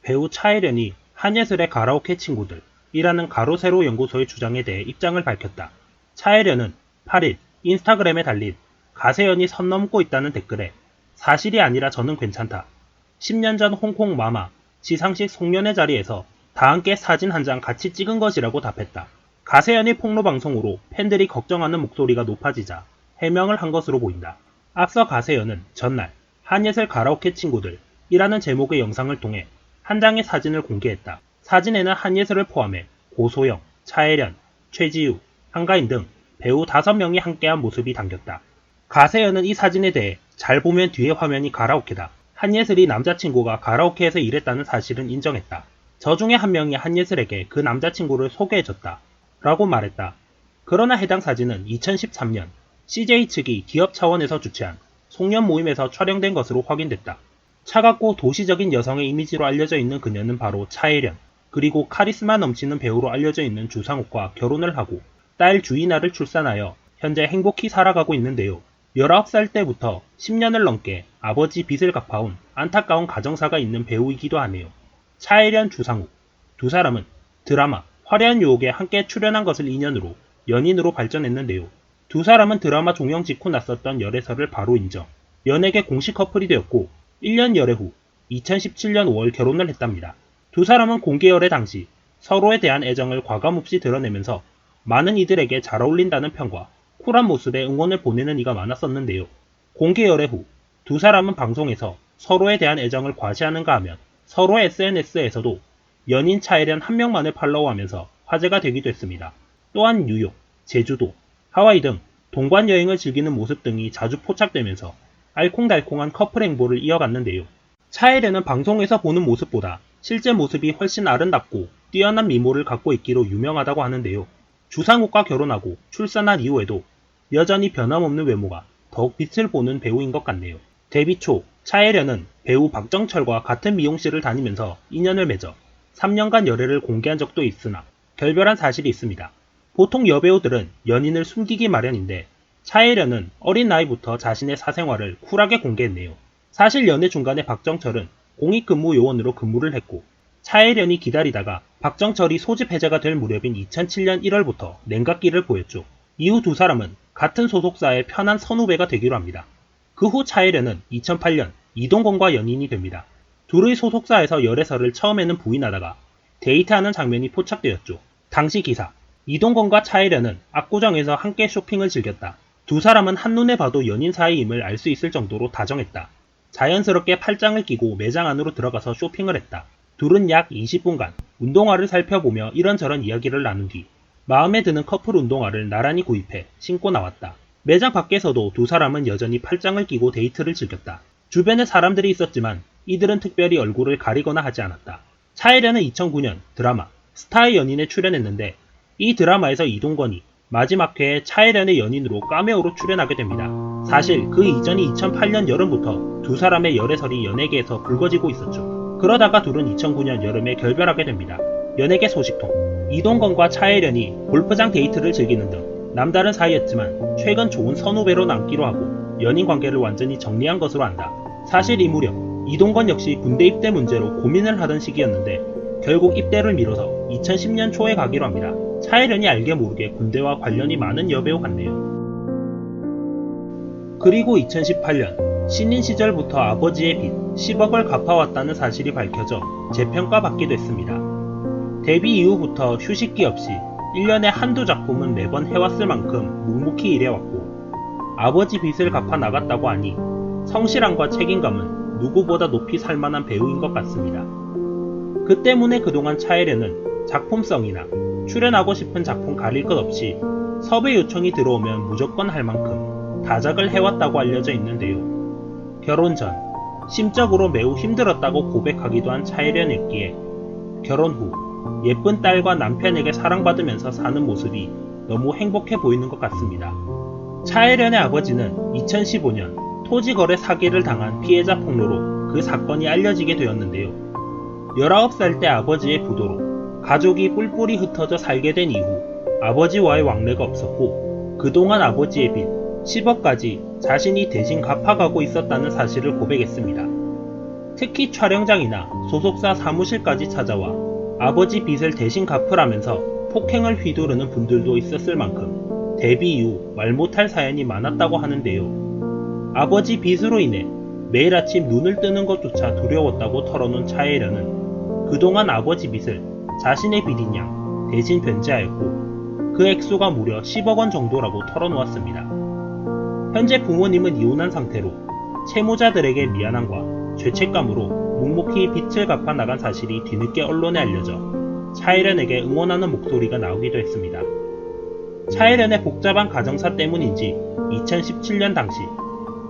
배우 차혜련이 한예슬의 가라오케 친구들이라는 가로세로 연구소의 주장에 대해 입장을 밝혔다. 차혜련은 8일 인스타그램에 달린 가세연이 선 넘고 있다는 댓글에 사실이 아니라 저는 괜찮다. 10년 전 홍콩 마마 시상식 송년회 자리에서 다 함께 사진 한 장 같이 찍은 것이라고 답했다. 가세연의 폭로 방송으로 팬들이 걱정하는 목소리가 높아지자 해명을 한 것으로 보인다. 앞서 가세연은 전날 한예슬 가라오케 친구들이라는 제목의 영상을 통해 한 장의 사진을 공개했다. 사진에는 한예슬을 포함해 고소영, 차혜련, 최지우, 한가인 등 배우 5명이 함께한 모습이 담겼다. 가세연은 이 사진에 대해 잘 보면 뒤에 화면이 가라오케다. 한예슬이 남자친구가 가라오케에서 일했다는 사실은 인정했다. 저 중에 한 명이 한예슬에게 그 남자친구를 소개해줬다. 라고 말했다. 그러나 해당 사진은 2013년 CJ 측이 기업 차원에서 주최한 송년 모임에서 촬영된 것으로 확인됐다. 차갑고 도시적인 여성의 이미지로 알려져 있는 그녀는 바로 차혜련, 그리고 카리스마 넘치는 배우로 알려져 있는 주상욱과 결혼을 하고 딸 주이나를 출산하여 현재 행복히 살아가고 있는데요. 19살 때부터 10년을 넘게 아버지 빚을 갚아온 안타까운 가정사가 있는 배우이기도 하네요. 차혜련, 주상욱 두 사람은 드라마 화려한 유혹에 함께 출연한 것을 인연으로 연인으로 발전했는데요. 두 사람은 드라마 종영 직후 났었던 열애설을 바로 인정. 연예계 공식 커플이 되었고 1년 열애 후 2017년 5월 결혼을 했답니다. 두 사람은 공개 열애 당시 서로에 대한 애정을 과감없이 드러내면서 많은 이들에게 잘 어울린다는 평과 쿨한 모습에 응원을 보내는 이가 많았었는데요. 공개 열애 후 두 사람은 방송에서 서로에 대한 애정을 과시하는가 하면 서로의 SNS에서도 연인 차혜련 한 명만을 팔로우하면서 화제가 되기도 했습니다. 또한 뉴욕, 제주도, 하와이 등 동반 여행을 즐기는 모습 등이 자주 포착되면서 알콩달콩한 커플 행보를 이어갔는데요. 차혜련은 방송에서 보는 모습보다 실제 모습이 훨씬 아름답고 뛰어난 미모를 갖고 있기로 유명하다고 하는데요. 주상욱과 결혼하고 출산한 이후에도 여전히 변함없는 외모가 더욱 빛을 보는 배우인 것 같네요. 데뷔 초 차혜련은 배우 박정철과 같은 미용실을 다니면서 인연을 맺어 3년간 열애를 공개한 적도 있으나 결별한 사실이 있습니다. 보통 여배우들은 연인을 숨기기 마련인데 차혜련은 어린 나이부터 자신의 사생활을 쿨하게 공개했네요. 사실 연애 중간에 박정철은 공익근무 요원으로 근무를 했고 차혜련이 기다리다가 박정철이 소집 해제가 될 무렵인 2007년 1월부터 냉각기를 보였죠. 이후 두 사람은 같은 소속사의 편한 선후배가 되기로 합니다. 그 후 차혜련은 2008년 이동건과 연인이 됩니다. 둘의 소속사에서 열애설을 처음에는 부인하다가 데이트하는 장면이 포착되었죠. 당시 기사, 이동건과 차혜련은 압구정에서 함께 쇼핑을 즐겼다. 두 사람은 한눈에 봐도 연인 사이임을 알 수 있을 정도로 다정했다. 자연스럽게 팔짱을 끼고 매장 안으로 들어가서 쇼핑을 했다. 둘은 약 20분간 운동화를 살펴보며 이런저런 이야기를 나눈 뒤 마음에 드는 커플 운동화를 나란히 구입해 신고 나왔다. 매장 밖에서도 두 사람은 여전히 팔짱을 끼고 데이트를 즐겼다. 주변에 사람들이 있었지만 이들은 특별히 얼굴을 가리거나 하지 않았다. 차혜련은 2009년 드라마 스타의 연인에 출연했는데 이 드라마에서 이동건이 마지막 회에 차혜련의 연인으로 카메오로 출연하게 됩니다. 사실 그 이전이 2008년 여름부터 두 사람의 열애설이 연예계에서 불거지고 있었죠. 그러다가 둘은 2009년 여름에 결별하게 됩니다. 연예계 소식통, 이동건과 차혜련이 골프장 데이트를 즐기는 등 남다른 사이였지만 최근 좋은 선후배로 남기로 하고 연인 관계를 완전히 정리한 것으로 안다. 사실 이 무렵 이동건 역시 군대 입대 문제로 고민을 하던 시기였는데 결국 입대를 미뤄서 2010년 초에 가기로 합니다. 차혜련이 알게 모르게 군대와 관련이 많은 여배우 같네요. 그리고 2018년 신인 시절부터 아버지의 빚 10억을 갚아왔다는 사실이 밝혀져 재평가받기도 했습니다. 데뷔 이후부터 휴식기 없이 1년에 한두 작품은 매번 해왔을 만큼 묵묵히 일해왔고 아버지 빚을 갚아 나갔다고 하니 성실함과 책임감은 누구보다 높이 살만한 배우인 것 같습니다. 그 때문에 그동안 차혜련은 작품성이나 출연하고 싶은 작품 가릴 것 없이 섭외 요청이 들어오면 무조건 할 만큼 다작을 해왔다고 알려져 있는데요. 결혼 전 심적으로 매우 힘들었다고 고백하기도 한 차혜련이었기에 결혼 후 예쁜 딸과 남편에게 사랑받으면서 사는 모습이 너무 행복해 보이는 것 같습니다. 차혜련의 아버지는 2015년 토지거래 사기를 당한 피해자 폭로로 그 사건이 알려지게 되었는데요. 19살 때 아버지의 부도로 가족이 뿔뿔이 흩어져 살게 된 이후 아버지와의 왕래가 없었고 그동안 아버지의 빚 10억까지 자신이 대신 갚아가고 있었다는 사실을 고백했습니다. 특히 촬영장이나 소속사 사무실까지 찾아와 아버지 빚을 대신 갚으라면서 폭행을 휘두르는 분들도 있었을 만큼 데뷔 이후 말 못할 사연이 많았다고 하는데요. 아버지 빚으로 인해 매일 아침 눈을 뜨는 것조차 두려웠다고 털어놓은 차혜련은 그동안 아버지 빚을 자신의 빚인 양 대신 변제하였고 그 액수가 무려 10억 원 정도라고 털어놓았습니다. 현재 부모님은 이혼한 상태로 채무자들에게 미안함과 죄책감으로 묵묵히 빚을 갚아 나간 사실이 뒤늦게 언론에 알려져 차혜련에게 응원하는 목소리가 나오기도 했습니다. 차혜련의 복잡한 가정사 때문인지 2017년 당시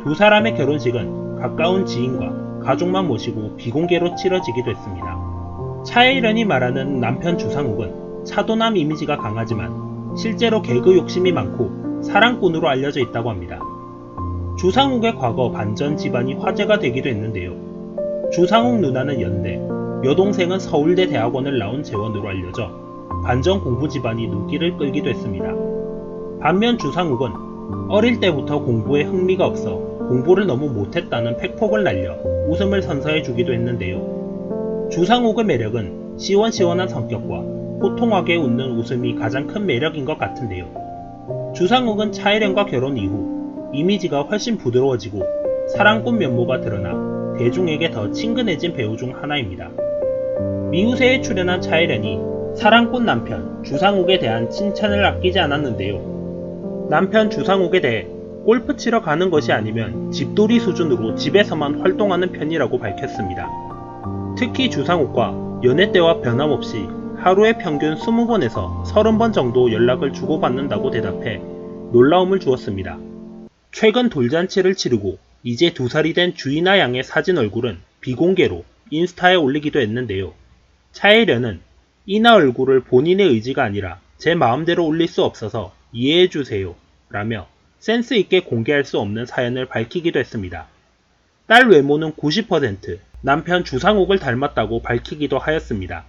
두 사람의 결혼식은 가까운 지인과 가족만 모시고 비공개로 치러지기도 했습니다. 차혜련이 말하는 남편 주상욱은 차도남 이미지가 강하지만 실제로 개그 욕심이 많고 사랑꾼으로 알려져 있다고 합니다. 주상욱의 과거 반전 집안이 화제가 되기도 했는데요. 주상욱 누나는 연대, 여동생은 서울대 대학원을 나온 재원으로 알려져 반전 공부 집안이 눈길을 끌기도 했습니다. 반면 주상욱은 어릴 때부터 공부에 흥미가 없어 공부를 너무 못했다는 팩폭을 날려 웃음을 선사해주기도 했는데요. 주상욱의 매력은 시원시원한 성격과 호통하게 웃는 웃음이 가장 큰 매력인 것 같은데요. 주상욱은 차혜련과 결혼 이후 이미지가 훨씬 부드러워지고 사랑꾼 면모가 드러나 대중에게 더 친근해진 배우 중 하나입니다. 미우새에 출연한 차혜련이 사랑꾼 남편 주상욱에 대한 칭찬을 아끼지 않았는데요. 남편 주상욱에 대해 골프 치러 가는 것이 아니면 집돌이 수준으로 집에서만 활동하는 편이라고 밝혔습니다. 특히 주상욱과 연애 때와 변함없이 하루에 평균 20번에서 30번 정도 연락을 주고받는다고 대답해 놀라움을 주었습니다. 최근 돌잔치를 치르고 이제 2살이 된 주이나 양의 사진 얼굴은 비공개로 인스타에 올리기도 했는데요. 차혜련은 이나 얼굴을 본인의 의지가 아니라 제 마음대로 올릴 수 없어서 이해해주세요 라며 센스 있게 공개할 수 없는 사연을 밝히기도 했습니다. 딸 외모는 90% 남편 주상욱을 닮았다고 밝히기도 하였습니다.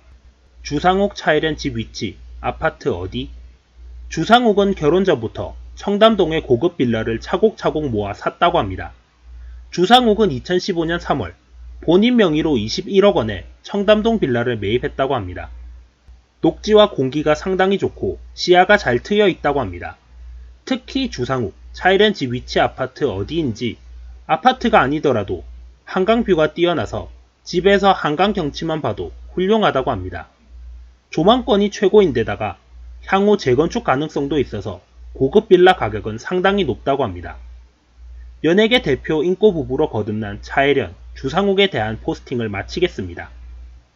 주상욱 차혜련 집 위치, 아파트 어디? 주상욱은 결혼 전부터 청담동의 고급 빌라를 차곡차곡 모아 샀다고 합니다. 주상욱은 2015년 3월 본인 명의로 21억 원에 청담동 빌라를 매입했다고 합니다. 녹지와 공기가 상당히 좋고 시야가 잘 트여 있다고 합니다. 특히 주상욱, 차혜련 집 위치 아파트 어디인지 아파트가 아니더라도 한강뷰가 뛰어나서 집에서 한강 경치만 봐도 훌륭하다고 합니다. 조망권이 최고인데다가 향후 재건축 가능성도 있어서 고급 빌라 가격은 상당히 높다고 합니다. 연예계 대표 인꼬 부부로 거듭난 차혜련, 주상욱에 대한 포스팅을 마치겠습니다.